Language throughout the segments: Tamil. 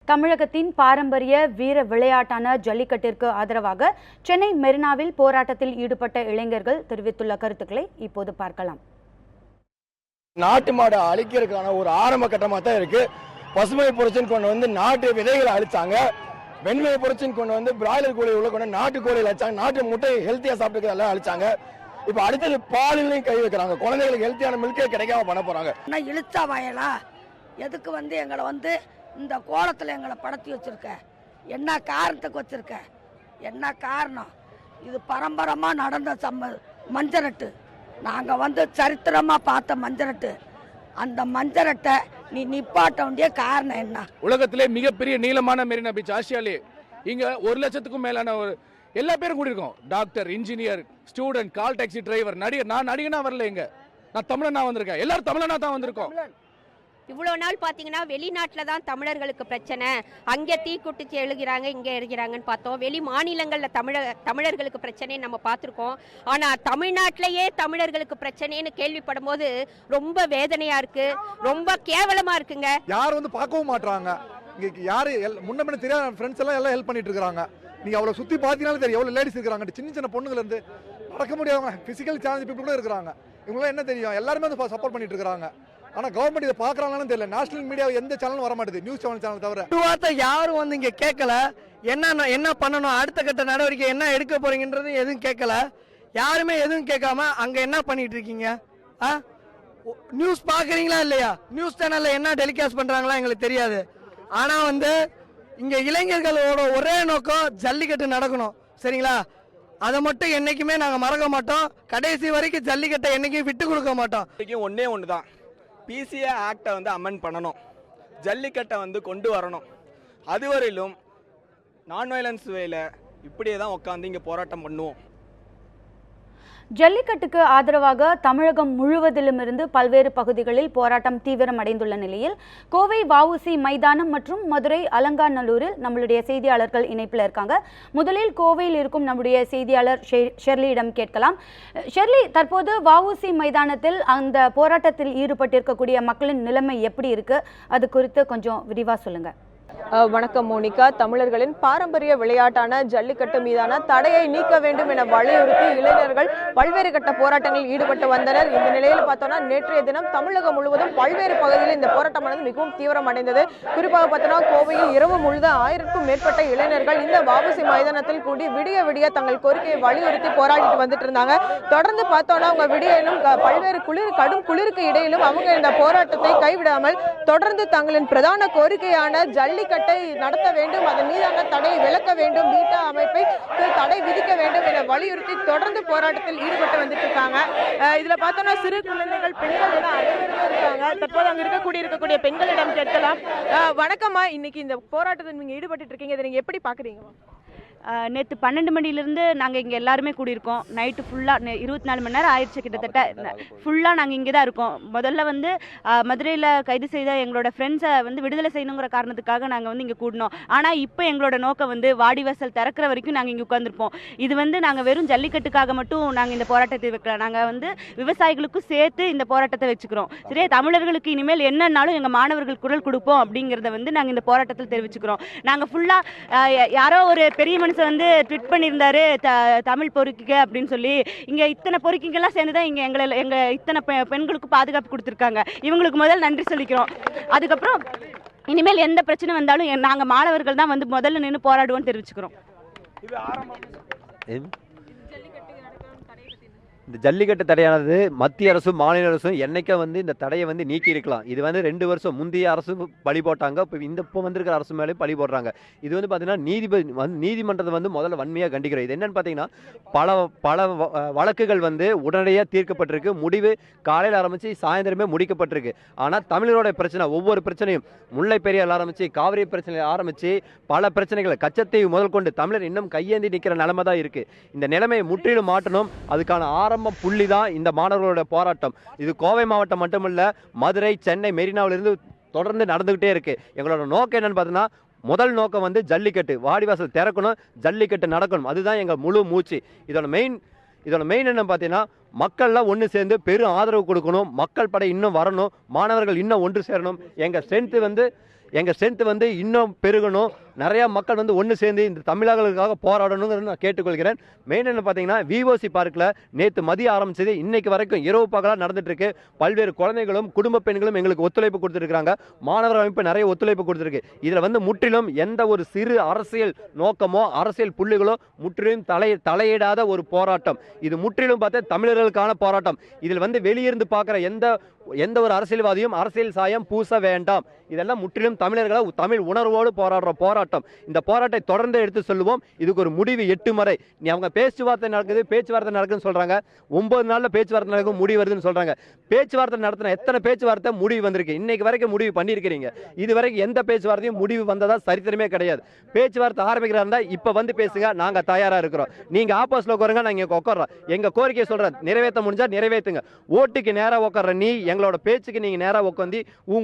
தமிழகத்தின் பாரம்பரிய வீர விளையாட்டான ஜல்லிக்கட்டிற்கு ஆதரவாக சென்னை மெரினாவில் போராட்டத்தில் ஈடுபட்ட இளைஞர்கள் தெரிவித்துள்ள கருத்துக்களை இப்போது பார்க்கலாம். நாட்டு மாடு அழிக்கிறதுக்கான ஒரு ஆரம்ப கட்டமாக தான் இருக்கு. பசுமை புரட்சின்னு கொண்டு வந்து நாட்டு விதைகளை அழிச்சாங்க. வெண்மை புரட்சின்னு கொண்டு வந்து பிராய்லர் கோழி உள்ள கொண்டு நாட்டு கோழிகள் அழிச்சாங்க. நாட்டு முட்டை ஹெல்த்தியா சாப்பிட்டு எல்லாம் அழிச்சாங்க. இப்ப அடுத்தது பாலிலையும் கை வைக்கிறாங்க. குழந்தைகளுக்கு ஹெல்த்தியான மில்கே கிடைக்காம பண்ண போறாங்க. இழுச்சா வயலா எதுக்கு எங்களை இந்த கோலத்தில் எங்களை படுத்தி வச்சிருக்க? என்ன காரணத்துக்கு வச்சிருக்க? என்ன காரணம்? இது பரம்பரமாக நடந்த மஞ்சரட்டு. நாங்கள் சரித்திரமாக பார்த்த மஞ்சரட்டு. அந்த மஞ்சரட்டை நீ நிப்பாட்ட வேண்டிய காரணம் என்ன? உலகத்திலே மிகப்பெரிய நீளமான மெரினா பீச் ஆசியாலே. இங்க 1 லட்சத்துக்கும் மேலான எல்லா பேரும் கூடியிருக்கோம். Doctor, engineer, student, call taxi driver, நடிகர். நான் நடிகனா வரல, இங்க நான் தமிழனா வந்திருக்கேன். எல்லாரும் தமிழனா தான் வந்திருக்கோம். இவ்வளோ நாள் பார்த்தீங்கன்னா வெளிநாட்டில் தான் தமிழர்களுக்கு பிரச்சனை, அங்கே தீக்குட்டிச்சு எழுகிறாங்க, இங்கே எழுகிறாங்கன்னு பார்த்தோம். வெளி மாநிலங்களில் தமிழர்களுக்கு பிரச்சனைன்னு நம்ம பார்த்துருக்கோம். ஆனால் தமிழ்நாட்டிலேயே தமிழர்களுக்கு பிரச்சனைன்னு கேள்விப்படும் போது ரொம்ப வேதனையாக இருக்குது, ரொம்ப கேவலமாக இருக்குங்க. யாரும் பார்க்கவும் மாட்டாங்க. இங்கே யாரு முன்ன பின்ன தெரியாத ஃப்ரெண்ட்ஸ் எல்லாம் ஹெல்ப் பண்ணிட்டு இருக்காங்க. நீங்கள் அவ்வளோ சுற்றி பார்த்தீங்கன்னாலும் தெரியும் எவ்வளோ லேடிஸ் இருக்கிறாங்க. சின்ன சின்ன பொண்ணுங்கள்லேருந்து நடக்க முடியாதவங்க, ஃபிசிக்கல் சேலஞ்ச் பீப்புள் கூட இருக்கிறாங்க. இவங்களாம் என்ன தெரியும், எல்லாருமே சப்போர்ட் பண்ணிட்டு இருக்காங்க. ஆனால் கவர்மெண்ட் இதை பார்க்குறாங்கன்னு தெரியல. நேஷனல் மீடியா எந்த சேனலும் வர மாட்டேது, நியூஸ் சேனல் தவிர. வார்த்தை யாரும் இங்கே கேட்கல. என்ன பண்ணணும், அடுத்த கட்ட நடவடிக்கை என்ன எடுக்க போறீங்கன்றது எதுவும் கேட்கல. யாருமே எதுவும் கேட்காம அங்கே என்ன பண்ணிட்டு இருக்கீங்க? நியூஸ் பார்க்குறீங்களா இல்லையா? நியூஸ் சேனலில் என்ன டெலிகாஸ்ட் பண்ணுறாங்களா எங்களுக்கு தெரியாது. ஆனால் இங்கே இளைஞர்களோட ஒரே நோக்கம் ஜல்லிக்கட்டு நடக்கணும், சரிங்களா? அதை மட்டும் என்னைக்குமே நாங்கள் மறக்க மாட்டோம். கடைசி வரைக்கும் ஜல்லிக்கட்டை என்னைக்கும் விட்டு கொடுக்க மாட்டோம். ஒன்னே ஒன்று தான், பிசிஏ ஆக்டை அமெண்ட் பண்ணணும், ஜல்லிக்கட்டை கொண்டு வரணும். அதுவரையிலும் நான் வயலன்ஸ் வேல இப்படியே தான் உட்காந்து இங்கே போராட்டம் பண்ணுவோம். ஜல்லிக்கட்டுக்கு ஆதரவாக தமிழகம் முழுவதிலுமிருந்து பல்வேறு பகுதிகளில் போராட்டம் தீவிரமடைந்துள்ள நிலையில் கோவை வஉசி மைதானம் மற்றும் மதுரை அலங்காநல்லூரில் நம்மளுடைய செய்தியாளர்கள் இணைப்பில் இருக்காங்க. முதலில் கோவையில் இருக்கும் நம்முடைய செய்தியாளர் ஷெர்லியிடம் கேட்கலாம். ஷெர்லி, தற்போது வஉசி மைதானத்தில் அந்த போராட்டத்தில் ஈடுபட்டிருக்கக்கூடிய மக்களின் நிலைமை எப்படி இருக்கு? அது குறித்து கொஞ்சம் விரிவாக சொல்லுங்க. வணக்கம் மோனிகா. தமிழர்களின் பாரம்பரிய விளையாட்டான ஜல்லிக்கட்டு மீதான தடையை நீக்க வேண்டும் என வலியுறுத்தி இளைஞர்கள் பல்வேறு கட்ட போராட்டங்களில் ஈடுபட்டு வந்தனர். இந்த நிலையில் பார்த்தோம்னா நேற்றைய தினம் தமிழகம் முழுவதும் பல்வேறு பகுதிகளில் இந்த போராட்டமானது மிகவும் தீவிரமடைந்தது. குறிப்பாக பார்த்தோம்னா கோவையில் இரவு முழுவதும் 1000க்கும் மேற்பட்ட இளைஞர்கள் இந்த வஉசி மைதானத்தில் கூடி விடிய விடிய தங்கள் கோரிக்கையை வலியுறுத்தி போராடிட்டு வந்துட்டு இருந்தாங்க. தொடர்ந்து பார்த்தோம்னா அவங்க விடியிலும் பல்வேறு கடும் குளிருக்கு இடையிலும் அவங்க இந்த போராட்டத்தை கைவிடாமல் தொடர்ந்து தங்களின் பிரதான கோரிக்கையான ஜல்லிக்கட்டை நடத்த வேண்டும், அதன் மீதான தடையை விலக்க வேண்டும், பீட்டா அமைப்பை தடை விதிக்க வேண்டும் என வலியுறுத்தி தொடர்ந்து போராட்டத்தில் ஈடுபட்டு வந்துட்டு இருக்காங்க. இதுல பார்த்தோம்னா சிறு குழந்தைகள், பெண்கள் என அனைவருமே இருக்காங்க. தற்போது அங்க இருக்கக்கூடிய பெண்களிடம் கேட்கலாம். வணக்கம்மா, இன்னைக்கு இந்த போராட்டத்தில் நீங்க ஈடுபட்டு இருக்கீங்க, இதை நீங்க எப்படி பாக்குறீங்க? நேற்று 12 மணிலேருந்து நாங்கள் இங்கே எல்லாருமே கூடியிருக்கோம். நைட்டு ஃபுல்லாக 24 மணி நேரம் ஆயிடுச்சு கிட்டத்தட்ட. ஃபுல்லாக நாங்கள் இங்கே தான் இருக்கோம். முதல்ல மதுரையில் கைது செய்த எங்களோட ஃப்ரெண்ட்ஸை விடுதலை செய்யணுங்கிற காரணத்துக்காக நாங்கள் இங்கே கூடினோம். ஆனால் இப்போ எங்களோட நோக்கம் வாடிவாசல் திறக்கிற வரைக்கும் நாங்கள் இங்கே உட்காந்துருப்போம். இது நாங்கள் வெறும் ஜல்லிக்கட்டுக்காக மட்டும் நாங்கள் இந்த போராட்டத்தை வைக்கலாம். நாங்கள் விவசாயிகளுக்கும் சேர்த்து இந்த போராட்டத்தை வச்சுக்கிறோம். சரியா, தமிழர்களுக்கு இனிமேல் என்னன்னாலும் எங்கள் மாணவர்கள் குரல் கொடுப்போம் அப்படிங்கிறத நாங்கள் இந்த போராட்டத்தில் தெரிவிச்சுக்கிறோம். நாங்கள் ஃபுல்லாக யாரோ ஒரு பெரிய மனுஷன் ட்வீட் பண்ணியிருந்தாரு, தமிழ் பொறுக்கிங்க அப்படின்னு சொல்லி. இங்கே இத்தனை பொறுக்கிங்கெல்லாம் சேர்ந்து தான் எங்கள் இத்தனை பெண்களுக்கு பாதுகாப்பு கொடுத்துருக்காங்க. இவங்களுக்கு முதல் நன்றி சொல்லிக்கிறோம். அதுக்கப்புறம் இனிமேல் எந்த பிரச்சனை வந்தாலும் நாங்கள் மாணவர்கள் தான் முதல்ல நின்று போராடுவோம்னு தெரிவிச்சுக்கிறோம். இந்த ஜல்லிக்கட்டு தடையானது மத்திய அரசும் மாநில அரசும் என்னைக்க இந்த தடையை நீக்கி இருக்கலாம். இது 2 வருஷம் முந்தைய அரசு பழி போட்டாங்க, இப்போ வந்திருக்கிற அரசு மேலே பழி போடுறாங்க. இது பார்த்தீங்கன்னா நீதிமன்றத்தை முதல்ல வன்மையாக கண்டிக்கிறோம். இது என்னன்னு பார்த்தீங்கன்னா பல வழக்குகள் உடனடியாக தீர்க்கப்பட்டிருக்கு. முடிவு காலையில் ஆரம்பித்து சாயந்தரமே முடிக்கப்பட்டிருக்கு. ஆனால் தமிழரோட பிரச்சனை, ஒவ்வொரு பிரச்சனையும் முல்லை பெரியால் ஆரம்பித்து காவிரி பிரச்சனையில் ஆரம்பித்து பல பிரச்சனைகள் கச்சத்தை முதல் கொண்டு தமிழர் இன்னும் கையேந்தி நிற்கிற நிலைமை தான் இருக்குது. இந்த நிலைமையை முற்றிலும் மாற்றணும். அதுக்கான புள்ளி தான் இந்த மாணவர்களோட போராட்டம். இது கோவை மாவட்டம் மட்டுமல்ல, மதுரை, சென்னை, மெரினாவிலிருந்து தொடர்ந்து நடந்துகிட்டே இருக்கு. எங்களோட நோக்கம் என்னன்னு பார்த்தீங்கன்னா, முதல் நோக்கம் ஜல்லிக்கட்டு, வாடிவாசல் திறக்கணும், ஜல்லிக்கட்டு நடக்கணும். அதுதான் எங்கள் முழு மூச்சு. இதோட மெயின் என்ன பார்த்தீங்கன்னா, மக்கள்லாம் ஒன்று சேர்ந்து பெரும் ஆதரவு கொடுக்கணும். மக்கள் படை இன்னும் வரணும், மாணவர்கள் இன்னும் ஒன்று சேரணும். எங்கள் ஸ்ட்ரென்த்து எங்கள் ஸ்ட்ரென்த் வந்து இன்னும் பெருகணும், நிறையா மக்கள் வந்து ஒன்று சேர்ந்து இந்த தமிழர்களுக்காக போராடணுங்கிறது நான் கேட்டுக்கொள்கிறேன். மெயின் என்ன பார்த்தீங்கன்னா விஓசி பார்க்கில் நேற்று மதியம் ஆரம்பிச்சது இன்னைக்கு வரைக்கும் இரவு பகலாக நடந்துட்டு இருக்கு. பல்வேறு குழந்தைகளும் குடும்ப பெண்களும் எங்களுக்கு ஒத்துழைப்பு கொடுத்துருக்காங்க. மாணவர் அமைப்பு நிறைய ஒத்துழைப்பு கொடுத்துருக்கு. இதில் வந்து முற்றிலும் எந்த ஒரு சிறு அரசியல் நோக்கமோ அரசியல் புள்ளிகளோ முற்றிலும் தலையிடாத ஒரு போராட்டம். இது முற்றிலும் பார்த்தா தமிழர்களுக்கான போராட்டம். இதில் வந்து வெளியிருந்து பார்க்குற எந்த ஒரு அரசியல்வாதியும் அரசியல் சாயம் பூச வேண்டாம். இதெல்லாம் முற்றிலும் தமிழர்களை தமிழ் உணர்வோடு போராடுற போராட்டம். இந்த போராட்டத்தை தொடர்ந்து எடுத்து சொல்லுவோம். இதுக்கு ஒரு முடிவு 8 முறை. அவங்க பேச்சுவார்த்தை நடக்குதுன்னு சொல்றாங்க. 9 நாள்ல பேச்சுவார்த்தை நடக்கும், முடிவு வருதுன்னு சொல்றாங்க. பேச்சுவார்த்தை நடத்தின எத்தனை பேச்சுவார்த்தை முடிவு வந்திருக்கு? இன்னைக்கு வரைக்கும் முடிவு பண்ணியிருக்கிறீங்க. இது வரைக்கும் எந்த பேச்சுவார்த்தையும் முடிவு வந்ததா சரித்திரமே கிடையாது. பேச்சுவார்த்தை ஆரம்பிக்கிறா இருந்தா இப்ப வந்து பேசுங்க, நாங்க தயாரா இருக்கிறோம். நீங்க ஆப்போசிட்ல உட்காருங்க, நாங்க இங்க உட்கார்றோம். எங்க கோரிக்கையை சொல்றேன், நிறைவேற்ற முடிஞ்சா நிறைவேற்றுங்க. ஓட்டுக்கு நேரா உட்கார்ற நீ எங்களோட பேச்சுக்கு நீங்க நேரா உட்காந்து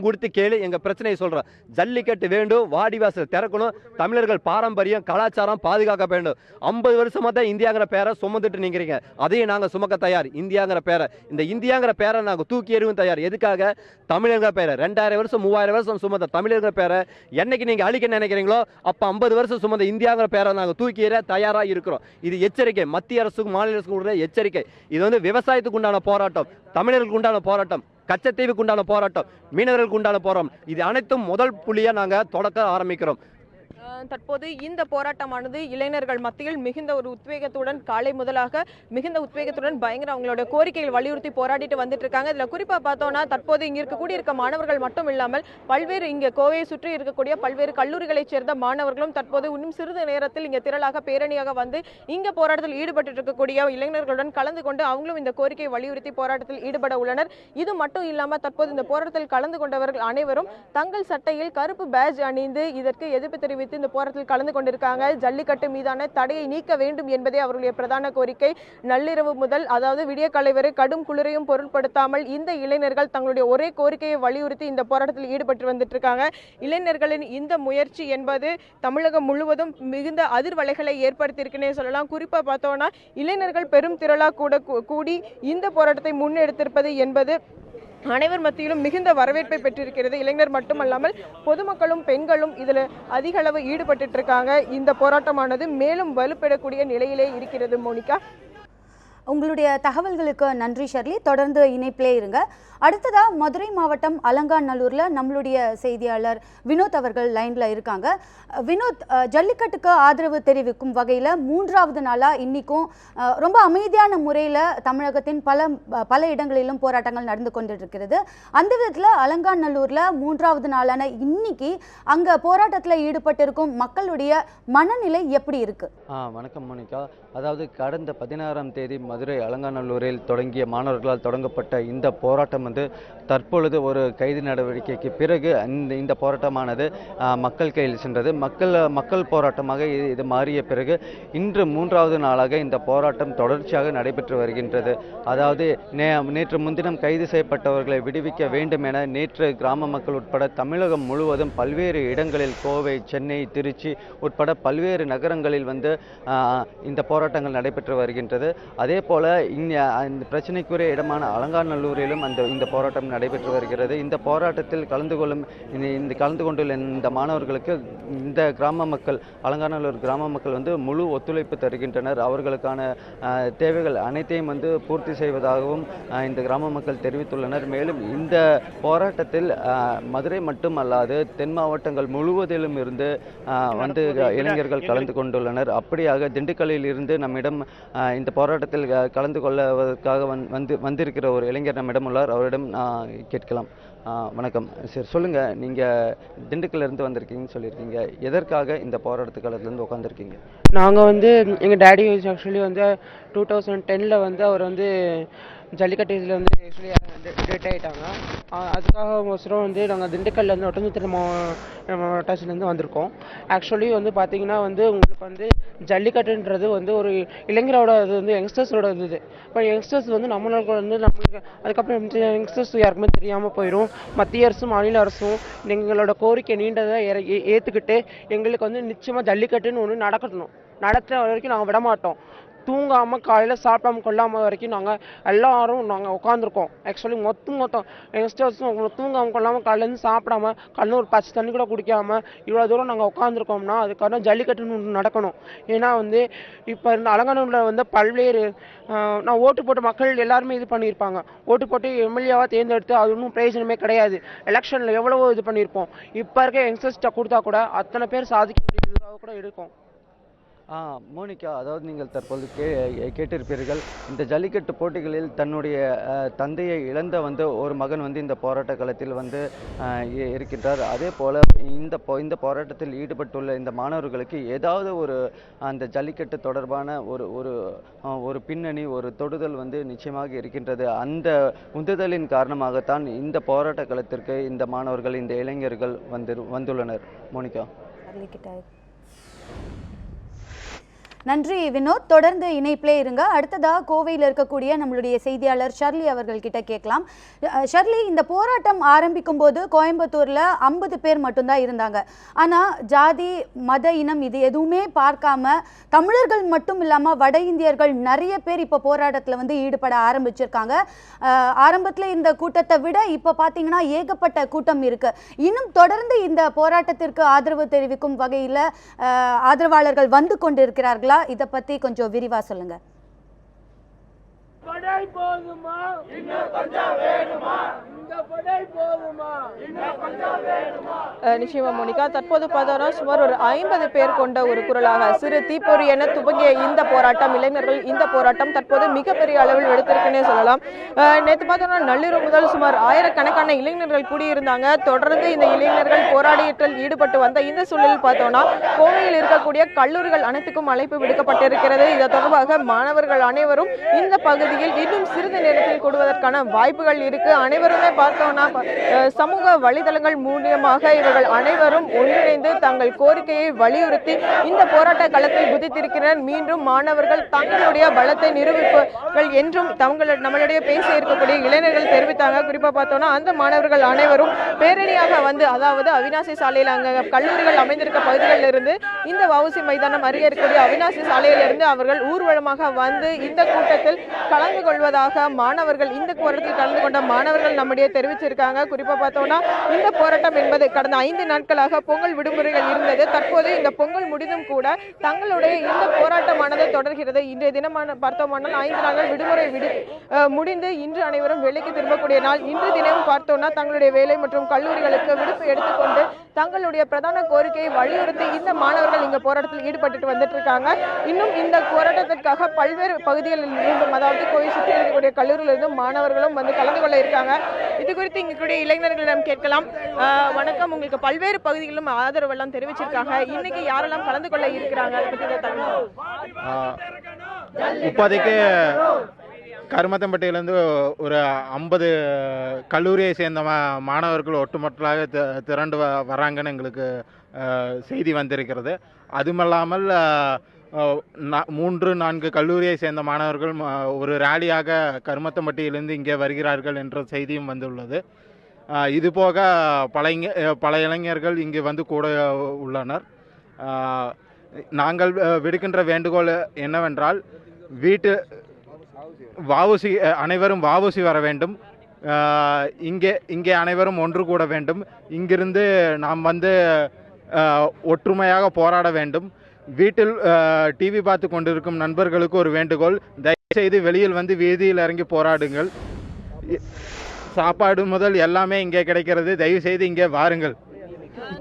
கொடுத்து கேளு, எங்க பிரச்சனையை சொல்றோம். ஜல்லிக்கட்டு வேண்டும், வாடிவாசல் திறக்கணும், தமிழர்கள் பாரம்பரியம் கலாச்சாரம் பாதுகாக்க வேண்டும். 50 வருஷமா தான் இந்தியாங்கிற பேரை சுமந்துட்டு நீங்கிறீங்க. அதையும் நாங்க சுமக்க தயார். இந்தியாங்கிற பேரை, இந்த இந்தியாங்கிற பேரை நாங்க தூக்கி எறிவும் தயார். எதுக்காக? தமிழர்கள் பேரை 2000 வருஷம் 3000 வருஷம் சுமந்த தமிழர்கள் பேரை என்னைக்கு நீங்க அழிக்க நினைக்கிறீங்களோ அப்ப 50 வருஷம் சுமந்த இந்தியாங்கிற பேரை நாங்க தூக்கி எறிய தயாரா இருக்கிறோம். இது எச்சரிக்கை, மத்திய அரசுக்கும் மாநில அரசுக்கும் உள்ள எச்சரிக்கை. இது வந்து விவசாயத்துக்கு உண்டான போராட்டம், தமிழர்களுக்கு உண்டான போராட்டம், கச்சத்தீவுக்கு உண்டான போராட்டம், மீனவர்களுக்கு உண்டான போராட்டம். இது அனைத்தும் முதல் புள்ளியா நாங்க தொடக்க ஆரம்பிக்கிறோம். தற்போது இந்த போராட்டமானது இளைஞர்கள் மத்தியில் மிகுந்த ஒரு உத்வேகத்துடன் காலை முதலாக மிகுந்த உத்வேகத்துடன் பயங்கர அவங்களோட கோரிக்கைகள் வலியுறுத்தி போராடிட்டு வந்துட்டு இருக்காங்க. இதுல குறிப்பா பார்த்தோம்னா தற்போது இங்க இருக்கக்கூடிய மாணவர்கள் மட்டும் இல்லாமல் பல்வேறு இங்க கோவையை சுற்றி இருக்கக்கூடிய பல்வேறு கல்லூரிகளைச் சேர்ந்த மாணவர்களும் தற்போது இன்னும் சிறிது நேரத்தில் இங்க திரளாக பேரணியாக வந்து இங்க போராட்டத்தில் ஈடுபட்டு இருக்கக்கூடிய இளைஞர்களுடன் கலந்து கொண்டு அவங்களும் இந்த கோரிக்கையை வலியுறுத்தி போராட்டத்தில் ஈடுபட உள்ளனர். இது மட்டும் இல்லாம தற்போது இந்த போராட்டத்தில் கலந்து கொண்டவர்கள் அனைவரும் தங்கள் சட்டையில் கருப்பு பேட்ஜ் அணிந்து இதற்கு எதிர்ப்பு தெரிவித்து இந்த போராட்டத்தில் கலந்து கொண்டிருக்காங்க. ஜல்லிக்கட்டு மீதான தடையை நீக்க வேண்டும் என்பதே அவர்களுடைய பிரதான கோரிக்கை. நள்ளிரவு முதல் அதாவது விடியற்காலை வரை கடும் குளிரையும் பொருட்படுத்தாமல் இந்த இளைஞர்கள் தங்களுடைய ஒரே கோரிக்கையை வலியுறுத்தி இந்த போராட்டத்தில் ஈடுபட்டு வந்துட்டு இருக்காங்க. இளைஞர்களின் இந்த முயற்சி என்பது தமிழகம் முழுவதும் மிகுந்த அதிர்வலைகளை ஏற்படுத்தியிருக்குன்னே சொல்லலாம். குறிப்பா பார்த்தோம்னா இளைஞர்கள் பெரும் திரளா கூடி இந்த போராட்டத்தை முன்னெடுத்திருப்பது என்பது அனைவர் மத்தியிலும் மிகுந்த வரவேற்பை பெற்றிருக்கிறது. இளைஞர் மட்டுமல்லாமல் பொதுமக்களும் பெண்களும் இதில் அதிக அளவு ஈடுபட்டு இருக்காங்க. இந்த போராட்டமானது மேலும் வலுப்பெறக்கூடிய நிலையிலே இருக்கிறது. மோனிகா, உங்களுடைய தகவல்களுக்கு நன்றி ஷர்லி. தொடர்ந்து இணைப்பிலே இருங்க. அடுத்ததா மதுரை மாவட்டம் அலங்காநல்லூர்ல நம்மளுடைய செய்தியாளர் வினோத் அவர்கள் லைன்ல இருக்காங்க. வினோத், ஜல்லிக்கட்டுக்கு ஆதரவு தெரிவிக்கும் வகையில் 3வது நாளா இன்னைக்கும் ரொம்ப அமைதியான முறையில் தமிழகத்தின் பல இடங்களிலும் போராட்டங்கள் நடந்து கொண்டிருக்கிறது. அந்த விதத்தில் அலங்காநல்லூர்ல 3வது நாளான இன்னைக்கு அங்க போராட்டத்தில் ஈடுபட்டிருக்கும் மக்களுடைய மனநிலை எப்படி இருக்கு? வணக்கம் மோனிகா. அதாவது கடந்த 16ஆம் தேதி மதுரை அலங்காநல்லூரில் தொடங்கிய மாணவர்களால் தொடங்கப்பட்ட இந்த போராட்டம் வந்து தற்பொழுது ஒரு கைது நடவடிக்கைக்கு பிறகு இந்த போராட்டமானது மக்கள் கையில் சென்றது. மக்கள் போராட்டமாக இது மாறிய பிறகு இன்று 3வது நாளாக இந்த போராட்டம் தொடர்ச்சியாக நடைபெற்று வருகின்றது. அதாவது நேற்று முன்தினம் கைது செய்யப்பட்டவர்களை விடுவிக்க வேண்டும் என நேற்று கிராம மக்கள் உட்பட தமிழகம் முழுவதும் பல்வேறு இடங்களில் கோவை, சென்னை, திருச்சி உட்பட பல்வேறு நகரங்களில் வந்து இந்த போராட்டங்கள் நடைபெற்று வருகின்றது. அதே போல இந்த பிரச்சனைக்குரிய இடமான அலங்காநல்லூரிலும் இந்த போராட்டம் நடைபெற்று வருகிறது. இந்த போராட்டத்தில் கலந்து கொண்டுள்ள இந்த மாணவர்களுக்கு இந்த கிராம மக்கள், அலங்காநல்லூர் கிராம மக்கள் வந்து முழு ஒத்துழைப்பு தருகின்றனர். அவர்களுக்கான தேவைகள் அனைத்தையும் வந்து பூர்த்தி செய்வதாகவும் இந்த கிராம மக்கள் தெரிவித்துள்ளனர். மேலும் இந்த போராட்டத்தில் மதுரை மட்டுமல்லாது தென் மாவட்டங்கள் முழுவதிலும் இருந்து வந்து இளைஞர்கள் கலந்து கொண்டுள்ளனர். அப்படியாக திண்டுக்கல்லில் இருந்து நம்மிடம் இந்த போராட்டத்தில் கலந்து கொள்வதற்காக வந்திருக்கிற ஒரு இளைஞர் நம்மிடம் உள்ளார். அவரிடம் கேட்கலாம். வணக்கம் சார், சொல்லுங்க, நீங்க திண்டுக்கல்ல இருந்து வந்திருக்கீங்கன்னு சொல்லியிருக்கீங்க. எதற்காக இந்த போராட்ட காலத்துலேருந்து உட்காந்துருக்கீங்க? நாங்கள் வந்து எங்கள் டேடி ஆக்சுவலி வந்து 2010 வந்து அவர் வந்து ஜல்லிக்கட்டு இதில் வந்து ஆக்சுவலி டெட் ஆகிட்டாங்க. அதுக்காக அவசரம் வந்து நாங்கள் திண்டுக்கல்லேருந்து ஒட்டஞ்சத்திர மாவட்டத்துலேருந்து வந்திருக்கோம். ஆக்சுவலி வந்து பார்த்திங்கன்னா வந்து உங்களுக்கு வந்து ஜல்லிக்கட்டுன்றது வந்து ஒரு இளைஞரோட இது வந்து யங்ஸ்டர்ஸோட இது. இப்போ யங்ஸ்டர்ஸ் வந்து நம்மளுக்கு வந்து நம்மளுக்கு அதுக்கப்புறம் யங்ஸ்டர்ஸ் யாருக்குமே தெரியாமல் போயிடும். மத்திய அரசும் மாநில அரசும் எங்களோட கோரிக்கை நீண்டதை ஏற்றுக்கிட்டு எங்களுக்கு வந்து நிச்சயமாக ஜல்லிக்கட்டுன்னு ஒன்று நடக்கணும். நடத்துகிற வரைக்கும் நாங்கள் விடமாட்டோம். தூங்காமல் காலையில் சாப்பிடாம கொள்ளாமல் வரைக்கும் நாங்கள் எல்லாரும் உட்காந்துருக்கோம். ஆக்சுவலி மொத்தம் யங்ஸ்டர்ஸும் தூங்காமல் கொள்ளாமல் காலையிலேருந்து சாப்பிடாம காலையில் ஒரு பச்சை தண்ணி கூட குடிக்காமல் இவ்வளோ தூரம் நாங்கள் உட்காந்துருக்கோம்னா அதுக்கான ஜல்லிக்கட்டுன்னு ஒன்று நடக்கணும். ஏன்னா இப்போ இந்த அலங்காநல்லூரில் பல்வேறு நான் ஓட்டு போட்ட மக்கள் எல்லாருமே இது பண்ணியிருப்பாங்க. ஓட்டு போட்டு எம்எல்ஏவாக தேர்ந்தெடுத்து அது ஒன்றும் பிரயோஜனமே கிடையாது. எலெக்ஷனில் எவ்வளவோ இது பண்ணியிருப்போம். இப்போ இருக்க யங்ஸ்டர்ஸ்ட்டை கொடுத்தா கூட அத்தனை பேர் சாதிக்க வேண்டியதாக கூட இருக்கும். மோனிகா, அதாவது நீங்கள் தற்போது கேட்டிருப்பீர்கள், இந்த ஜல்லிக்கட்டு போட்டிகளில் தன்னுடைய தந்தையை இழந்த ஒரு மகன் இந்த போராட்ட களத்தில் இருக்கின்றார். அதே போல் இந்த போராட்டத்தில் ஈடுபட்டுள்ள இந்த மாணவர்களுக்கு ஏதாவது அந்த ஜல்லிக்கட்டு தொடர்பான ஒரு பின்னணி, ஒரு தொடுதல் நிச்சயமாக இருக்கின்றது. அந்த உந்துதலின் காரணமாகத்தான் இந்த போராட்ட களத்திற்கு இந்த மாணவர்கள், இந்த இளைஞர்கள் வந்துள்ளனர். மோனிகா. நன்றி வினோத். தொடர்ந்து இணைப்பிலே இருங்க. அடுத்ததாக கோவையில் இருக்கக்கூடிய நம்மளுடைய செய்தியாளர் ஷர்லி அவர்கள் கிட்ட கேட்கலாம். ஷர்லி, இந்த போராட்டம் ஆரம்பிக்கும் போது கோயம்புத்தூரில் 50 பேர் மட்டும்தான் இருந்தாங்க. ஆனால் ஜாதி, மத, இனம் இது எதுவுமே பார்க்காம தமிழர்கள் மட்டும் இல்லாமல் வட இந்தியர்கள் நிறைய பேர் இப்போ போராட்டத்தில் ஈடுபட ஆரம்பிச்சிருக்காங்க. ஆரம்பத்தில் இந்த கூட்டத்தை விட இப்போ பார்த்தீங்கன்னா ஏகப்பட்ட கூட்டம் இருக்கு. இன்னும் தொடர்ந்து இந்த போராட்டத்திற்கு ஆதரவு தெரிவிக்கும் வகையில் ஆதரவாளர்கள் வந்து கொண்டிருக்கிறார்களா? இதை பத்தி கொஞ்சம் விரிவா சொல்லுங்க. நிச்சயமா மோனிகா, தற்போது பார்த்தோம்னா சுமார் ஒரு 50 பேர் கொண்ட ஒரு குரலாக சிறு தீப்பொறி என துவங்கிய இந்த போராட்டம், இளைஞர்கள் இந்த போராட்டம் தற்போது மிகப்பெரிய அளவில் எடுத்திருக்குன்னே சொல்லலாம். நேற்று பார்த்தோம்னா நள்ளிரவு முதல் சுமார் ஆயிரக்கணக்கான இளைஞர்கள் கூடியிருந்தாங்க. தொடர்ந்து இந்த இளைஞர்கள் போராட்டத்தில் ஈடுபட்டு வந்த இந்த சூழலில் பார்த்தோம்னா கோவையில் இருக்கக்கூடிய கல்லூரிகள் அனைத்துக்கும் அழைப்பு விடுக்கப்பட்டிருக்கிறது. இது தொடர்பாக மாணவர்கள் அனைவரும் இந்த பகுதியில் இன்னும் சிறிது நேரத்தில் கூடுவதற்கான வாய்ப்புகள் இருக்கு. அனைவருமே பார்த்தோம்னா சமூக வலைதளங்கள் மூலியமாக இவர்கள் அனைவரும் ஒன்றிணைந்து தங்கள் கோரிக்கையை வலியுறுத்தி இந்த போராட்ட களத்தில் குதித்திருக்கிறார். மீண்டும் மாணவர்கள் தங்களுடைய பலத்தை நிரூபிப்பார்கள் என்றும் நம்மளிடையே பேச இருக்கக்கூடிய இளைஞர்கள் தெரிவித்தாங்க. குறிப்பா பார்த்தோம்னா அந்த மாணவர்கள் அனைவரும் பேரணியாக அதாவது அவினாசி சாலையில் அங்க கல்லூரிகள் அமைந்திருக்க பகுதிகளில் இருந்து இந்த வஉசி மைதானம் அருகே இருக்கக்கூடிய அவினாசி சாலையிலிருந்து அவர்கள் ஊர்வலமாக இந்த கூட்டத்தில் கலந்து கொள்வதாக மாணவர்கள், இந்த போராட்டத்தில் கலந்து கொண்ட மாணவர்கள் நம்முடைய தெரிவிச்சிருக்காங்க. குறிப்பா பார்த்தோம்னா இந்த போராட்டம் என்பது கடந்த 5 நாட்களாக பொங்கல் விடுமுறைகள் இருந்தது. தற்போது இந்த பொங்கல் முடிந்தும் கூட தங்களுடைய இந்த போராட்டமானது தொடர்கிறது. இன்றைய தினமான பார்த்தோம்னால் 5 நாட்கள் விடுமுறை முடிந்து இன்று அனைவரும் வேலைக்கு திரும்பக்கூடிய நாள். இன்று தினமும் பார்த்தோம்னா தங்களுடைய வேலை மற்றும் கல்லூரிகளுக்கு விடுப்பு எடுத்துக்கொண்டு தங்களுடைய பிரதான கோரிக்கையை வலியுறுத்தி இந்த மாணவர்கள் இங்க போராட்டத்தில் ஈடுபட்டு வந்துட்டு இருக்காங்க. இன்னும் இந்த போராட்டத்திற்காக பல்வேறு பகுதிகளில் இருந்தும், அதாவது கோயில் சுற்றி இருக்கக்கூடிய கல்லூரியிலிருந்தும் மாணவர்களும் கலந்து கொள்ள இருக்காங்க. இது குறித்து இங்கக்கூடிய இளைஞர்களிடம் கேட்கலாம். வணக்கம், உங்களுக்கு பல்வேறு பகுதிகளிலும் ஆதரவு எல்லாம் தெரிவிச்சிருக்காங்க. இன்னைக்கு யாரெல்லாம் கலந்து கொள்ள இருக்கிறாங்க? இப்போதைக்கு கருமத்தம்பட்டியிலேருந்து ஒரு 50 கல்லூரியை சேர்ந்த மாணவர்கள் ஒட்டுமொத்தமாக திரண்டு வராங்கன்னு எங்களுக்கு செய்தி வந்திருக்கிறது. அதுமல்லாமல் 3-4 கல்லூரியை சேர்ந்த மாணவர்கள் ஒரு ரேலியாக கருமத்தம்பட்டியிலிருந்து இங்கே வருகிறார்கள் என்ற செய்தியும் வந்துள்ளது. இதுபோக பல இளைஞர்கள் இங்கு கூட உள்ளனர். நாங்கள் விடுக்கின்ற வேண்டுகோள் என்னவென்றால், அனைவரும் வஉசி வர வேண்டும். இங்கே அனைவரும் ஒன்று கூட வேண்டும். இங்கிருந்து நாம் ஒற்றுமையாக போராட வேண்டும். வீட்டில் டிவி பார்த்து கொண்டிருக்கும் நண்பர்களுக்கு ஒரு வேண்டுகோள், தயவுசெய்து வெளியில் வீதியில் இறங்கி போராடுங்கள். சாப்பாடு முதல் எல்லாமே இங்கே கிடைக்கிறது. தயவுசெய்து இங்கே வாருங்கள்.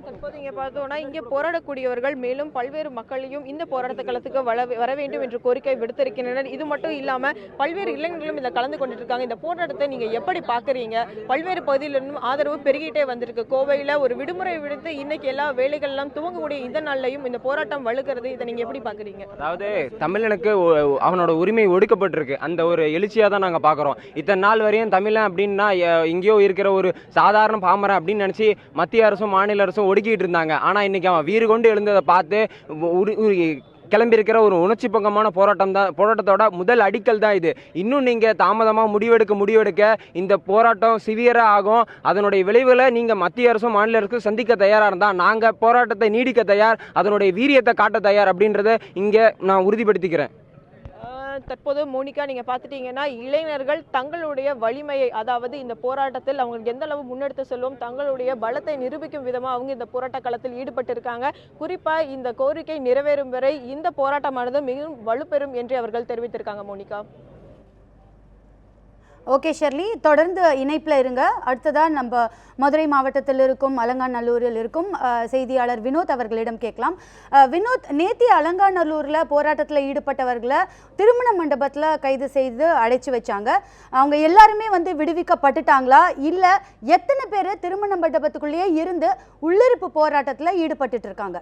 தற்போது இங்கே பார்த்தோம்னா இங்கே போராடக்கூடியவர்கள் மேலும் பல்வேறு மக்களையும் இந்த போராட்ட களத்துக்கு வர வேண்டும் என்று கோரிக்கை விடுத்திருக்கின்றனர். இது மட்டும் இல்லாம பல்வேறு இளைஞர்களும் இதில் கலந்து கொண்டு இருக்காங்க. இந்த போராட்டத்தை நீங்க எப்படி பாக்குறீங்க? பல்வேறு பகுதியிலிருந்தும் ஆதரவு பெருகிட்டே வந்திருக்கு. கோவையில ஒரு விடுமுறை விடுத்து இன்னைக்கு எல்லா வேலைகள் எல்லாம் துவங்கக்கூடிய இந்த நாள்லையும் இந்த போராட்டம் வலுக்கிறது. இதை நீங்க எப்படி பாக்குறீங்க? அதாவது தமிழனுக்கு அவனோட உரிமை ஒடுக்கப்பட்டிருக்கு. அந்த ஒரு எழுச்சியா தான் நாங்க பாக்குறோம். இத்தனை நாள் வரையும் தமிழன் அப்படின்னா இங்கேயோ இருக்கிற ஒரு சாதாரண பாமரன் அப்படின்னு நினைச்சு மத்திய அரசும் மாநில அரசும் ஒடுக்கிட்டு இருந்தாங்க. ஆனா இன்னைக்கு அவன் வீறு கொண்டு எழுந்ததை பார்த்து கிளம்பியிருக்கிற ஒரு உணர்ச்சி பங்கமான போராட்டத்தோட முதல் அடிக்கல் தான் இது. இன்னும் நீங்க தாமதமாக முடிவெடுக்க இந்த போராட்டம் சிவியரா ஆகும். அதனுடைய விளைவுகளை நீங்க மத்திய அரசும் மாநில அரசும் சந்திக்க தயாரா இருந்தா நாங்க போராட்டத்தை நீடிக்க தயார், அதனுடைய வீரியத்தை காட்ட தயார் அப்படின்றத இங்க நான் உறுதிப்படுத்திக்கிறேன். தற்போது மோனிகா நீங்க பார்த்துட்டீங்கன்னா இளைஞர்கள் தங்களுடைய வலிமையை, அதாவது இந்த போராட்டத்தில் அவங்க எந்த அளவு முன்னெடுத்து செல்லும் தங்களுடைய பலத்தை நிரூபிக்கும் விதமா அவங்க இந்த போராட்ட களத்தில் ஈடுபட்டு இருக்காங்க. குறிப்பா இந்த கோரிக்கை நிறைவேறும் வரை இந்த போராட்டமானது மிகவும் வலுப்பெறும் என்று அவர்கள் தெரிவித்திருக்காங்க. மோனிகா. ஓகே ஷெர்லி, தொடர்ந்து இணைப்பில் இருங்க. அடுத்ததான் நம்ம மதுரை மாவட்டத்தில் இருக்கும் அலங்காநல்லூரில் இருக்கும் செய்தியாளர் வினோத் அவர்களிடம் கேட்கலாம். வினோத், நேத்தி அலங்காநல்லூரில் போராட்டத்தில் ஈடுபட்டவர்களை திருமண மண்டபத்தில் கைது செய்து அடைச்சி வச்சாங்க. அவங்க எல்லாருமே வந்து விடுவிக்கப்பட்டுட்டாங்களா, இல்லை எத்தனை பேர் திருமண மண்டபத்துக்குள்ளேயே இருந்து உள்ளிருப்பு போராட்டத்தில் ஈடுபட்டு இருக்காங்க?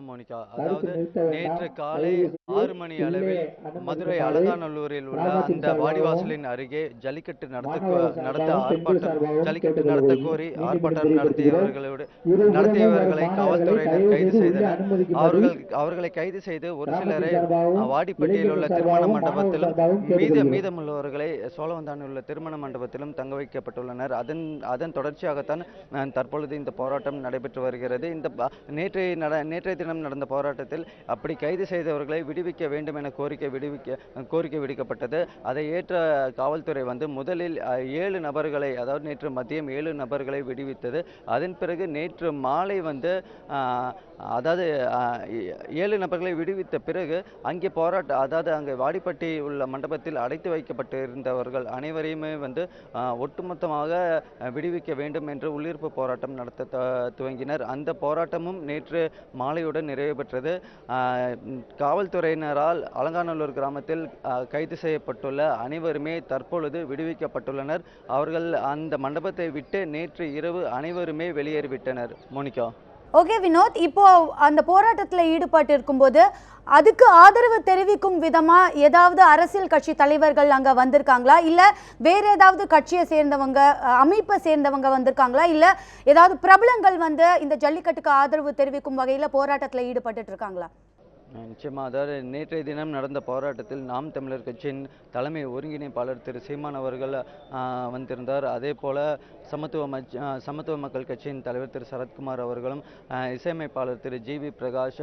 மோனிகா, அதாவது நேற்று காலை 6 மணி அளவில் மதுரை அலங்காநல்லூரில் உள்ள அந்த வாடிவாசலின் அருகே ஜல்லிக்கட்டு நடத்த கோரி ஆர்ப்பாட்டம் நடத்தியவர்களை காவல்துறையினர் கைது செய்தனர். அவர்களை கைது செய்து ஒரு சிலரை வாடிப்பட்டியில் உள்ள திருமண மண்டபத்திலும் மீதமுள்ளவர்களை சோழவந்தானில் உள்ள திருமண மண்டபத்திலும் தங்க வைக்கப்பட்டுள்ளனர். அதன் தொடர்ச்சியாகத்தான் தற்பொழுது இந்த போராட்டம் நடைபெற்று வருகிறது. இந்த நேற்றைய தினம் நடந்த போராட்டத்தில் அப்படி கைது செய்தவர்களை விடுவிக்க வேண்டும் என கோரிக்கை விடுக்கப்பட்டது. அதை ஏற்ற காவல்துறை வந்து முதலில் 7 நபர்களை, அதாவது நேற்று மதியம் 7 நபர்களை விடுவித்தது. அதன் பிறகு நேற்று மாலை வந்து அதாவது 7 நபர்களை விடுவித்த பிறகு அங்கே அங்கே வாடிப்பட்டி உள்ள மண்டபத்தில் அடைத்து வைக்கப்பட்டு இருந்தவர்கள் அனைவரையுமே வந்து ஒட்டுமொத்தமாக விடுவிக்க வேண்டும் என்று உள்ளிருப்பு போராட்டம் நடத்த துவங்கினர். அந்த போராட்டமும் நேற்று மாலையுடன் நிறைவு பெற்றது. காவல்துறையினரால் அலங்காநல்லூர் கிராமத்தில் கைது செய்யப்பட்டுள்ள அனைவருமே தற்பொழுது விடுவிக்கப்பட்டுள்ளனர். அவர்கள் அந்த மண்டபத்தை விட்டு நேற்று இரவு அனைவருமே வெளியேறிவிட்டனர். மோனிகா. ஓகே வினோத், இப்போ அந்த போராட்டத்தில் ஈடுபட்டு இருக்கும்போது அதுக்கு ஆதரவு தெரிவிக்கும் விதமா ஏதாவது அரசியல் கட்சி தலைவர்கள் அங்க வந்திருக்காங்களா, இல்ல வேற ஏதாவது கட்சியை சேர்ந்தவங்க, அமைப்பை சேர்ந்தவங்க வந்திருக்காங்களா, இல்ல ஏதாவது பிரபலங்கள் வந்து இந்த ஜல்லிக்கட்டுக்கு ஆதரவு தெரிவிக்கும் வகையில போராட்டத்தில் ஈடுபட்டு இருக்காங்களா? நிச்சயமாக, அதாவது நேற்றைய தினம் நடந்த போராட்டத்தில் நாம் தமிழர் கட்சியின் தலைமை ஒருங்கிணைப்பாளர் திரு சீமான் அவர்கள் வந்திருந்தார். அதே போல சமத்துவ மக்கள் கட்சியின் தலைவர் திரு சரத்குமார் அவர்களும், இசையமைப்பாளர் திரு ஜிவி பிரகாஷ்,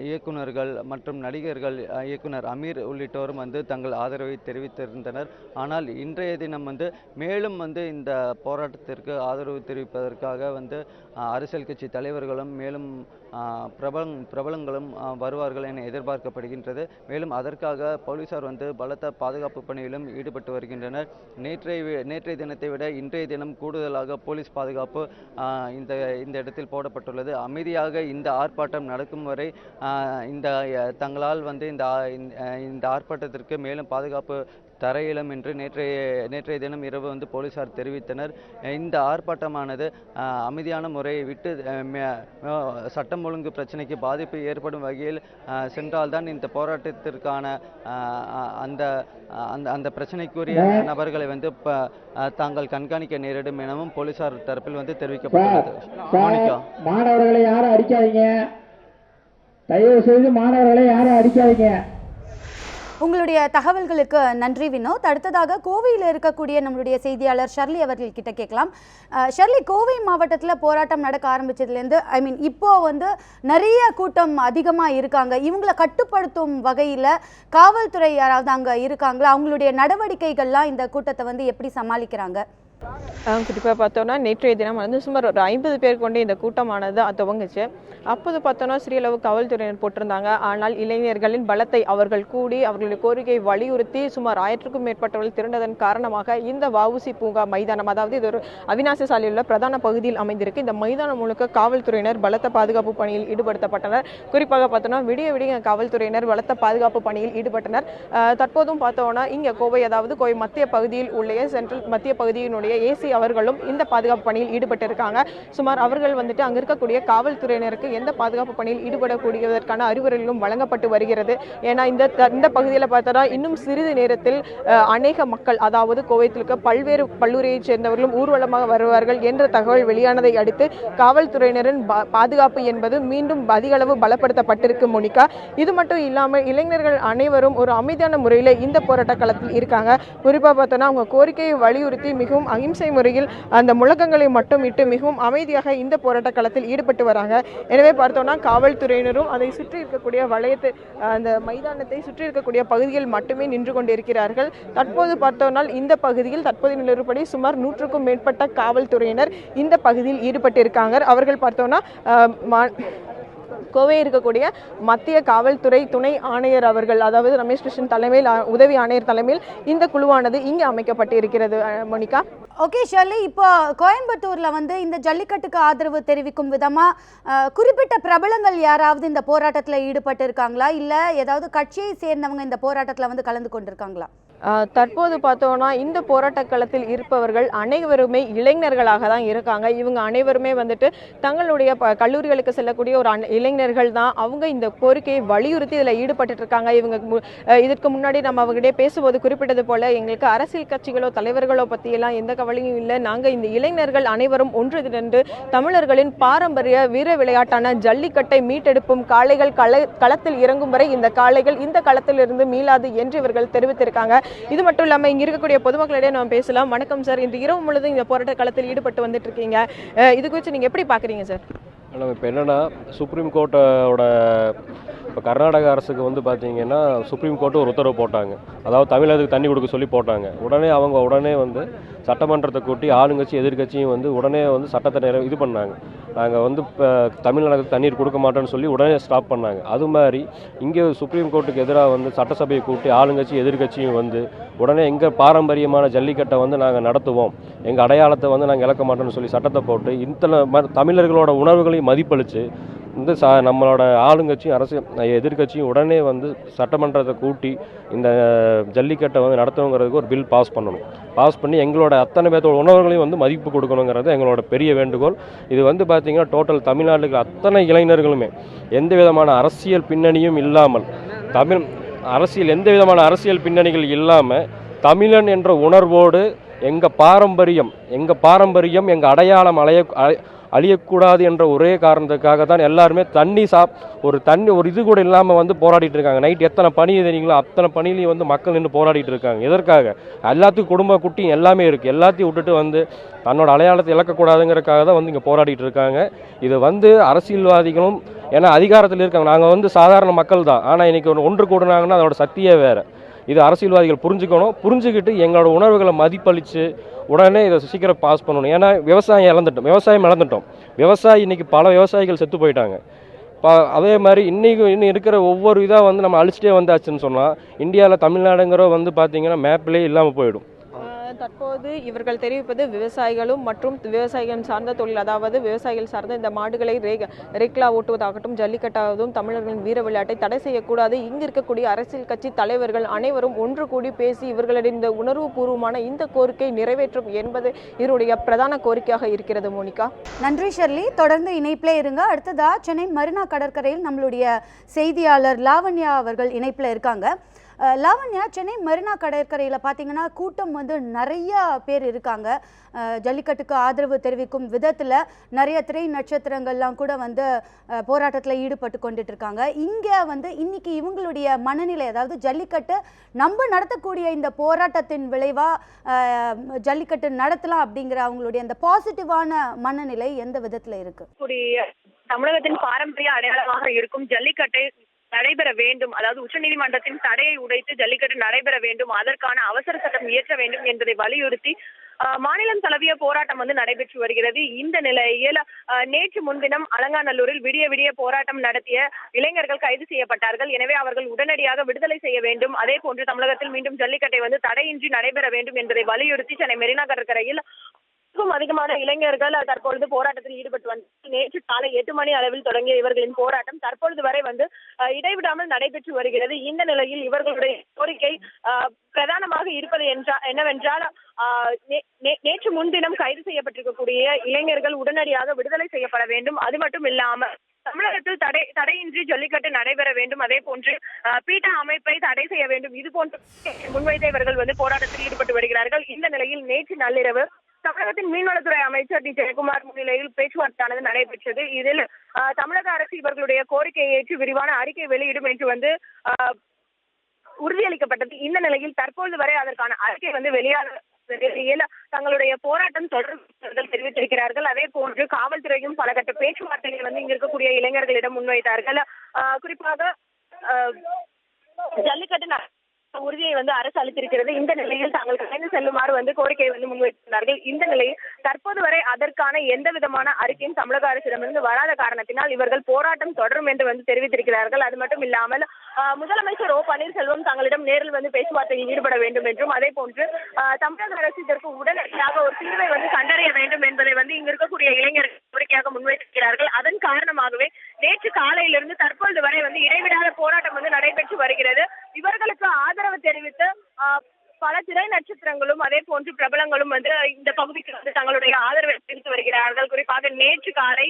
இயக்குநர்கள் மற்றும் நடிகர்கள் இயக்குனர் அமீர் உள்ளிட்டோரும் வந்து தங்கள் ஆதரவை தெரிவித்திருந்தனர். ஆனால் இன்றைய தினம் வந்து மேலும் வந்து இந்த போராட்டத்திற்கு ஆதரவு தெரிவிப்பதற்காக வந்து அரசியல் கட்சி தலைவர்களும் மேலும் பிரபலங்களும் வருவார்கள் என எதிர்பார்க்கப்படுகின்றது. மேலும் அதற்காக போலீசார் வந்து பலத்த பாதுகாப்பு பணியிலும் ஈடுபட்டு வருகின்றனர். நேற்றைய தினத்தை விட இன்றைய தினம் கூடுதலாக போலீஸ் பாதுகாப்பு இந்த இடத்தில் போடப்பட்டுள்ளது. அமைதியாக இந்த ஆர்ப்பாட்டம் நடக்கும் வரை தங்களால் வந்து இந்த ஆர்ப்பாட்டத்திற்கு மேலும் பாதுகாப்பு தர இயலும் என்று நேற்றைய தினம் இரவு வந்து போலீசார் தெரிவித்தனர். இந்த ஆர்ப்பாட்டமானது அமைதியான முறையை விட்டு சட்டம் ஒழுங்கு பிரச்சனைக்கு பாதிப்பு ஏற்படும் வகையில் சென்றால்தான் இந்த போராட்டத்திற்கான அந்த பிரச்சனைக்குரிய நபர்களை வந்து தாங்கள் கண்காணிக்க நேரிடும் எனவும் போலீசார் தரப்பில் வந்து தெரிவிக்கப்பட்டுள்ளது. மாணவர்களை யாரும் அடிக்காதீங்க, தயவு செய்து மாணவர்களை யாரும் அடிக்காதீங்க. உங்களுடைய தகவல்களுக்கு நன்றி வினோத். அடுத்ததாக கோவையில் இருக்கக்கூடிய நம்மளுடைய செய்தியாளர் ஷர்லி அவர்கள்கிட்ட கேட்கலாம். ஷர்லி, கோவை மாவட்டத்தில் போராட்டம் நடக்க ஆரம்பிச்சதுலேருந்து இப்போ வந்து நிறைய கூட்டம் அதிகமாக இருக்காங்க. இவங்களை கட்டுப்படுத்தும் வகையில் காவல்துறை யாராவது அங்கே இருக்காங்களா? அவங்களுடைய நடவடிக்கைகள்லாம் இந்த கூட்டத்தை வந்து எப்படி சமாளிக்கிறாங்க? குறிப்பாக பார்த்தோன்னா நேற்றைய தினம் வந்து சுமார் ஒரு 50 பேர் கொண்டு இந்த கூட்டமானது துவங்குச்சு. அப்போது பார்த்தோன்னா சிறியளவு காவல்துறையினர் போட்டிருந்தாங்க. ஆனால் இளைஞர்களின் பலத்தை அவர்கள் கூடி அவர்களுடைய கோரிக்கையை வலியுறுத்தி சுமார் 1000க்கும் மேற்பட்டவர்கள் திரண்டதன் காரணமாக இந்த வஉசி பூங்கா மைதானம், அதாவது இது ஒரு அவிநாசி சாலையில் உள்ள பிரதான பகுதியில் அமைந்திருக்கு. இந்த மைதானம் முழுக்க காவல்துறையினர் பலத்த பாதுகாப்பு பணியில் ஈடுபடுத்தப்பட்டனர். குறிப்பாக பார்த்தோன்னா விடிய காவல்துறையினர் பலத்த பாதுகாப்பு பணியில் ஈடுபட்டனர். தற்போதும் பார்த்தோன்னா இங்கே கோவை, அதாவது கோவை மத்திய பகுதியில் உள்ள சென்ட்ரல் மத்திய பகுதியினுடைய ஏசி அவர்களும் இந்த பாதுகாப்பு பணியில் ஈடுபட்டு இருக்காங்க. சுமார் அவர்கள் வந்துட்டு அங்க இருக்கக்கூடிய காவல்துறையினருக்கு எந்த பாதுகாப்பு பணியில் ஈடுபடக்கூடியதற்கான அறிவுரைகளும் வழங்கப்பட்டு வருகிறது. ஏன்னா இந்த பகுதியில் பார்த்தா இன்னும் சிறிது நேரத்தில் அநேக மக்கள், அதாவது கோவையில் இருக்க பல்வேறு பல்லுறையைச் சேர்ந்தவர்களும் ஊர்வலமாக வருவார்கள் என்ற தகவல் வெளியானதை அடுத்து காவல்துறையினரின் பாதுகாப்பு என்பது மீண்டும் அதிக அளவு பலப்படுத்தப்பட்டிருக்கு. மோனிகா, இது மட்டும் இல்லாமல் இளைஞர்கள் அனைவரும் ஒரு அமைதியான முறையில் இந்த போராட்ட களத்தில் இருக்காங்க. குறிப்பாக பார்த்தோன்னா அவங்க கோரிக்கையை வலியுறுத்தி மிகவும் அகிம்சை முறையில் அந்த முழக்கங்களை மட்டும் இட்டு மிகவும் அமைதியாக இந்த போராட்ட களத்தில் ஈடுபட்டு வராங்க. எனவே பார்த்தோம்னா காவல்துறையினரும் அதை சுற்றி இருக்கக்கூடிய வளையத்தை அந்த மைதானத்தை சுற்றி இருக்கக்கூடிய பகுதியில் மட்டுமே நின்று கொண்டிருக்கிறார்கள். தற்போது பார்த்தோம்னா இந்த பகுதியில் தற்போது நிலவரப்படி சுமார் 100க்கும் மேற்பட்ட காவல்துறையினர் இந்த பகுதியில் ஈடுபட்டு இருக்காங்க. அவர்கள் பார்த்தோம்னா கோவை இருக்கக்கூடிய மத்திய காவல்துறை துணை ஆணையர் அவர்கள், அதாவது ரமேஷ் கிருஷ்ணன் தலைமையில் உதவி ஆணையர் தலைமையில் இந்த குழுவானது இங்கே அமைக்கப்பட்டு இருக்கிறது. மோனிகா. ஓகே ஷர்லி, இப்போ கோயம்புத்தூர்ல வந்து இந்த ஜல்லிக்கட்டுக்கு ஆதரவு தெரிவிக்கும் விதமா குறிப்பிட்ட பிரபலங்கள் யாராவது இந்த போராட்டத்தில் ஈடுபட்டு இருக்காங்களா, இல்ல ஏதாவது கட்சியை சேர்ந்தவங்க இந்த போராட்டத்தில் வந்து கலந்து கொண்டிருக்காங்களா? தற்போது பார்த்தோம்னா இந்த போராட்ட களத்தில் இருப்பவர்கள் அனைவருமே இளைஞர்களாக தான் இருக்காங்க. இவங்க அனைவருமே வந்துட்டு தங்களுடைய கல்லூரிகளுக்கு செல்லக்கூடிய ஒரு இளைஞர்கள் தான். அவங்க இந்த கோரிக்கையை வலியுறுத்தி இதில் ஈடுபட்டு இருக்காங்க. இவங்க இதற்கு முன்னாடி நம்ம அவங்ககிட்ட பேசும்போது குறிப்பிட்டது போல எங்களுக்கு அரசியல் கட்சிகளோ தலைவர்களோ பற்றியெல்லாம் எந்த கவலையும் இல்லை. நாங்கள் இந்த இளைஞர்கள் அனைவரும் ஒன்று திரண்டு தமிழர்களின் பாரம்பரிய வீர விளையாட்டான ஜல்லிக்கட்டை மீட்டெடுப்பும் காளைகள் களத்தில் இறங்கும் வரை இந்த காளைகள் இந்த களத்திலிருந்து மீளாது என்று இவர்கள் தெரிவித்திருக்காங்க. இது மட்டும் இல்லாமல் இங்கே இருக்கக்கூடிய பொதுமக்களிடையே நாம் பேசலாம். வணக்கம் சார், இன்று இரவு முழுதும் இந்த போராட்ட களத்தில் ஈடுபட்டு வந்துட்டு இருக்கீங்க. இது குறித்து நீங்கள் எப்படி பார்க்குறீங்க சார்? மேடம், இப்போ என்னென்னா சுப்ரீம் கோர்ட்டோட இப்போ கர்நாடக அரசுக்கு வந்து பார்த்தீங்கன்னா சுப்ரீம் கோர்ட்டு ஒரு உத்தரவு போட்டாங்க. அதாவது தமிழகத்துக்கு தண்ணி கொடுக்க சொல்லி போட்டாங்க. அவங்க உடனே வந்து சட்டமன்றத்தை கூட்டி ஆளுங்கட்சி எதிர்கட்சியும் வந்து உடனே வந்து சட்டத்தை இது பண்ணாங்க. நாங்கள் வந்து இப்போ தமிழ்நாட்டுக்கு தண்ணீர் கொடுக்க மாட்டோம்னு சொல்லி உடனே ஸ்டாப் பண்ணாங்க. அது மாதிரி இங்கே சுப்ரீம் கோர்ட்டுக்கு எதிராக வந்து சட்டசபையை கூட்டி ஆளுங்கட்சி எதிர்கட்சியும் வந்து உடனே எங்கள் பாரம்பரியமான ஜல்லிக்கட்டை வந்து நாங்கள் நடத்துவோம், எங்கள் அடையாளத்தை வந்து நாங்கள் இழக்க மாட்டோம்னு சொல்லி சட்டத்தை போட்டு இந்த தமிழர்களோட உணர்வுகளையும் மதிப்பளித்து இந்த நம்மளோட ஆளுங்கட்சியும் அரசு எதிர்கட்சியும் உடனே வந்து சட்டமன்றத்தை கூட்டி இந்த ஜல்லிக்கட்டை வந்து நடத்தணுங்கிறதுக்கு ஒரு பில் பாஸ் பண்ணணும். பாஸ் பண்ணி எங்களோட அத்தனை பேர்த்தோட உணர்வுகளையும் வந்து மதிப்பு கொடுக்கணுங்கிறது எங்களோட பெரிய வேண்டுகோள். இது வந்து பார்த்திங்கன்னா டோட்டல் தமிழ்நாட்டுக்கு அத்தனை இளைஞர்களுமே எந்த விதமான அரசியல் பின்னணியும் இல்லாமல் எந்த விதமான அரசியல் பின்னணிகள் இல்லாமல் தமிழன் என்ற உணர்வோடு எங்கள் பாரம்பரியம் எங்கள் அடையாளம் அழியக்கூடாது என்ற ஒரே காரணத்துக்காக தான் எல்லாருமே ஒரு இது கூட இல்லாமல் வந்து போராடிட்டு இருக்காங்க. நைட் எத்தனை பணி தெரியுங்களோ அத்தனை பணியிலையும் வந்து மக்கள் நின்று போராடிட்டு இருக்காங்க. எதற்காக? எல்லாத்துக்கும் குடும்ப குட்டி எல்லாமே இருக்குது. எல்லாத்தையும் விட்டுட்டு வந்து தன்னோட அடையாளத்தை இழக்கக்கூடாதுங்கிறதுக்காக தான் வந்து இங்கே போராடிட்டு இருக்காங்க. இது வந்து அரசியல்வாதிகளும் ஏன்னா அதிகாரத்தில் இருக்காங்க. நாங்கள் வந்து சாதாரண மக்கள் தான். ஆனால் இன்றைக்கி ஒன்று கூடுனாங்கன்னா அதோட சக்தியே வேறு. இது அரசியல்வாதிகள் புரிஞ்சுக்கிட்டு எங்களோட உணர்வுகளை மதிப்பளித்து உடனே இதை சீக்கிரம் பாஸ் பண்ணணும். ஏன்னா விவசாயம் இழந்துட்டோம். விவசாயி இன்றைக்கி பல விவசாயிகள் செத்து போயிட்டாங்க. அதே மாதிரி இன்னும் இருக்கிற ஒவ்வொரு இதாக வந்து நம்ம அழிச்சிட்டே வந்தாச்சுன்னு சொன்னால் இந்தியாவில் தமிழ்நாடுங்கிற வந்து பார்த்திங்கன்னா மேப்லேயே இல்லாமல் போயிடும். தற்போது இவர்கள் தெரிவிப்பது விவசாயிகளும் மற்றும் விவசாயிகள் சார்ந்த தொழில், அதாவது விவசாயிகள் சார்ந்த இந்த மாடுகளை ரேக்லா ஓட்டுவதாகட்டும் ஜல்லிக்கட்டாவதும் தமிழர்களின் வீர விளையாட்டை தடை செய்யக்கூடாது. இங்கு இருக்கக்கூடிய அரசியல் கட்சி தலைவர்கள் அனைவரும் ஒன்று கூடி பேசி இவர்களின் இந்த உணர்வு பூர்வமான இந்த கோரிக்கை நிறைவேற்றும் என்பது இதனுடைய பிரதான கோரிக்கையாக இருக்கிறது. மோனிகா. நன்றி ஷர்லி, தொடர்ந்து இணைப்பிலே இருங்க. அடுத்ததா சென்னை மெரினா கடற்கரையில் நம்மளுடைய செய்தியாளர் லாவண்யா அவர்கள் இணைப்பில் இருக்காங்க. லாவண்யா, சென்னை மெரினா கடற்கரையில் பார்த்தீங்கன்னா கூட்டம் வந்து நிறைய பேர் இருக்காங்க. ஜல்லிக்கட்டுக்கு ஆதரவு தெரிவிக்கும் விதத்தில் நிறைய திரை நட்சத்திரங்கள்லாம் கூட வந்து போராட்டத்தில் ஈடுபட்டு கொண்டுட்டு இருக்காங்க. இங்கே வந்து இன்னைக்கு இவங்களுடைய மனநிலை, அதாவது ஜல்லிக்கட்டு நம்ம நடத்தக்கூடிய இந்த போராட்டத்தின் விளைவாக ஜல்லிக்கட்டு நடத்தலாம் அப்படிங்கிற அவங்களுடைய அந்த பாசிட்டிவான மனநிலை எந்த விதத்தில் இருக்கு? தமிழகத்தின் பாரம்பரிய அடையாளமாக இருக்கும் ஜல்லிக்கட்டை நடைபெற வேண்டும், அதாவது உச்சநீதிமன்றத்தின் தடையை உடைத்து ஜல்லிக்கட்டு நடைபெற வேண்டும், அதற்கான அவசர சட்டம் இயற்ற வேண்டும் என்பதை வலியுறுத்தி மாநிலம் தழுவிய போராட்டம் வந்து நடைபெற்று வருகிறது. இந்த நிலையில் நேற்று முன்தினம் அலங்காநல்லூரில் விடிய போராட்டம் நடத்திய இளைஞர்கள் கைது செய்யப்பட்டார்கள். எனவே அவர்கள் உடனடியாக விடுதலை செய்ய வேண்டும். அதே போன்று தமிழகத்தில் மீண்டும் ஜல்லிக்கட்டை வந்து தடையின்றி நடைபெற வேண்டும் என்பதை வலியுறுத்தி சென்னை மெரினா கடற்கரையில் அதிகமான இளைஞர்கள் தற்பொழுது போராட்டத்தில் ஈடுபட்டு வந்து நேற்று காலை 8 மணி அளவில் தொடங்கிய இவர்களின் போராட்டம் தற்பொழுது வரை வந்து இடைவிடாமல் நடைபெற்று வருகிறது. இந்த நிலையில் இவர்களுடைய கோரிக்கை பிரதானமாக இருப்பது என்னவென்றால் நேற்று முன்தினம் கைது செய்யப்பட்டிருக்கக்கூடிய இளைஞர்கள் உடனடியாக விடுதலை செய்யப்பட வேண்டும். அது மட்டும் இல்லாமல் தமிழகத்தில் தடையின்றி ஜல்லிக்கட்டு நடைபெற வேண்டும். அதே போன்று பீட்டா அமைப்பை தடை செய்ய வேண்டும். இது போன்ற முன்வைத்த இவர்கள் வந்து போராட்டத்தில் ஈடுபட்டு வருகிறார்கள். இந்த நிலையில் நேற்று நள்ளிரவு தமிழகத்தின் மீன்வளத்துறை அமைச்சர் டி ஜெயக்குமார் முன்னிலையில் பேச்சுவார்த்தையானது நடைபெற்றது. இதில் தமிழக அரசு இவர்களுடைய கோரிக்கையை ஏற்று விரிவான அறிக்கை வெளியிடும் என்று வந்து உறுதியளிக்கப்பட்டது. இந்த நிலையில் தற்போது வரை அதற்கான அறிக்கை வந்து நிலையில் தங்களுடைய போராட்டம் தொடர்ந்து தெரிவித்திருக்கிறார்கள். அதே போன்று காவல்துறையும் பல கட்ட பேச்சுவார்த்தைகளை வந்து இங்க இருக்கக்கூடிய இளைஞர்களிடம் முன்வைத்தார்கள். குறிப்பாக ஜல்லிக்கட்டு உறுதியை வந்து அரசு அளித்திருக்கிறது. இந்த நிலையில் தாங்கள் கலைந்து செல்லுமாறு வந்து கோரிக்கையை வந்து முன்வைத்திருந்தார்கள். இந்த நிலையில் தற்போது வரை அதற்கான எந்த விதமான அறிக்கையும் தமிழக அரசிடமிருந்து வராத காரணத்தினால் இவர்கள் போராட்டம் தொடரும் என்று வந்து தெரிவித்திருக்கிறார்கள். அது மட்டும் இல்லாமல் முதலமைச்சர் ஓ பன்னீர்செல்வம் தங்களிடம் நேரில் வந்து பேச்சுவார்த்தையில் ஈடுபட வேண்டும் என்றும் அதே போன்று தமிழக அரசு இதற்கு உடனடியாக ஒரு தீர்வை வந்து கண்டறிய வேண்டும் என்பதை வந்து இங்க இருக்கக்கூடிய இளைஞர்கள் கோரிக்கையாக முன்வைத்திருக்கிறார்கள். அதன் காரணமாகவே நேற்று காலையிலிருந்து தற்பொழுது வரை வந்து இடைவிடாத போராட்டம் வந்து நடைபெற்று வருகிறது. இவர்களுக்கு ஆதரவு தெரிவித்து பல திரை நட்சத்திரங்களும் அதே போன்று பிரபலங்களும் வந்து இந்த பகுதிக்கு வந்து தங்களுடைய ஆதரவை தெரிவித்து வருகிறார்கள். குறிப்பாக நேற்று காலை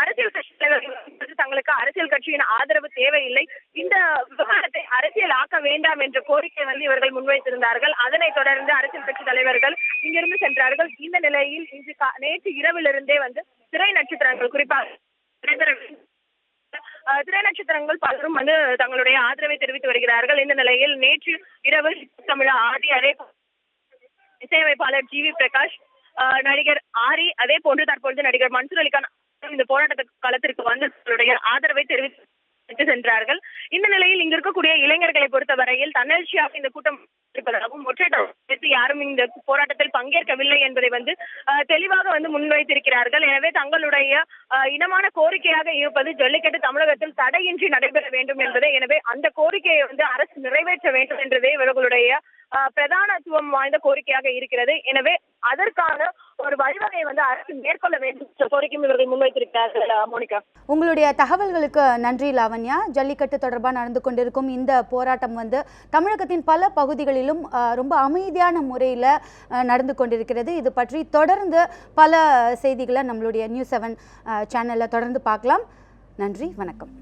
அரசியல் கட்சி தலைவர்கள் தங்களுக்கு அரசியல் கட்சியின் ஆதரவு தேவையில்லை, இந்த விவகாரத்தை அரசியல் ஆக்க வேண்டாம் என்ற கோரிக்கை வந்து இவர்கள் முன்வைத்திருந்தார்கள். அதனைத் தொடர்ந்து அரசியல் கட்சி தலைவர்கள் இங்கிருந்து சென்றார்கள். இந்த நிலையில் இன்று நேற்று இரவிலிருந்தே வந்து திரை நட்சத்திரங்கள் குறிப்பாக திரை நட்சத்திரங்கள் பலரும் வந்து தங்களுடைய ஆதரவை தெரிவித்து வருகிறார்கள். இந்த நிலையில் நேற்று இரவு தமிழ் ஆதி, அதே இசையமைப்பாளர் ஜிவி பிரகாஷ், நடிகர் ஆரி, அதே போன்று தற்பொழுது நடிகர் மன்சூர் அலிகான் இந்த போராட்ட களத்திற்கு வந்து தங்களுடைய ஆதரவை தெரிவித்து சென்றார்கள். இந்த நிலையில் இங்க இருக்கக்கூடிய இளைஞர்களை பொறுத்தவரையில் தன்னெழுச்சியாக இந்த கூட்டம் இருப்பதாகவும் ஒற்றை யாரும் இந்த போராட்டத்தில் பங்கேற்கவில்லை என்பதை வந்து தெளிவாக வந்து முன்வைத்திருக்கிறார்கள். எனவே தங்களுடைய இனமான கோரிக்கையாக இருப்பது ஜல்லிக்கட்டு தமிழகத்தில் தடையின்றி நடைபெற வேண்டும் என்பதே. எனவே அந்த கோரிக்கையை வந்து அரசு நிறைவேற்ற வேண்டும் என்றதே இவர்களுடைய பிரதானத்துவம் வாய்ந்த கோரிக்கையாக இருக்கிறது. எனவே அதற்கான ஒரு வழிவகை வந்து அரசு மேற்கொள்ள வேண்டும் என்ற கோரிக்கையும் இவர்கள் முன்வைத்திருக்கிறார்கள். மோனிகா, உங்களுடைய தகவல்களுக்கு நன்றி லாவண்யா. ஜல்லிக்கட்டு தொடர்பாக நடந்து கொண்டிருக்கும் இந்த போராட்டம் வந்து தமிழகத்தின் பல பகுதிகளிலும் ரொம்ப அமைதியான முறையில் நடந்து கொண்டிருக்கிறது. இது பற்றி தொடர்ந்து பல செய்திகளை நம்மளுடைய News 7 சேனலில் தொடர்ந்து பார்க்கலாம். நன்றி, வணக்கம்.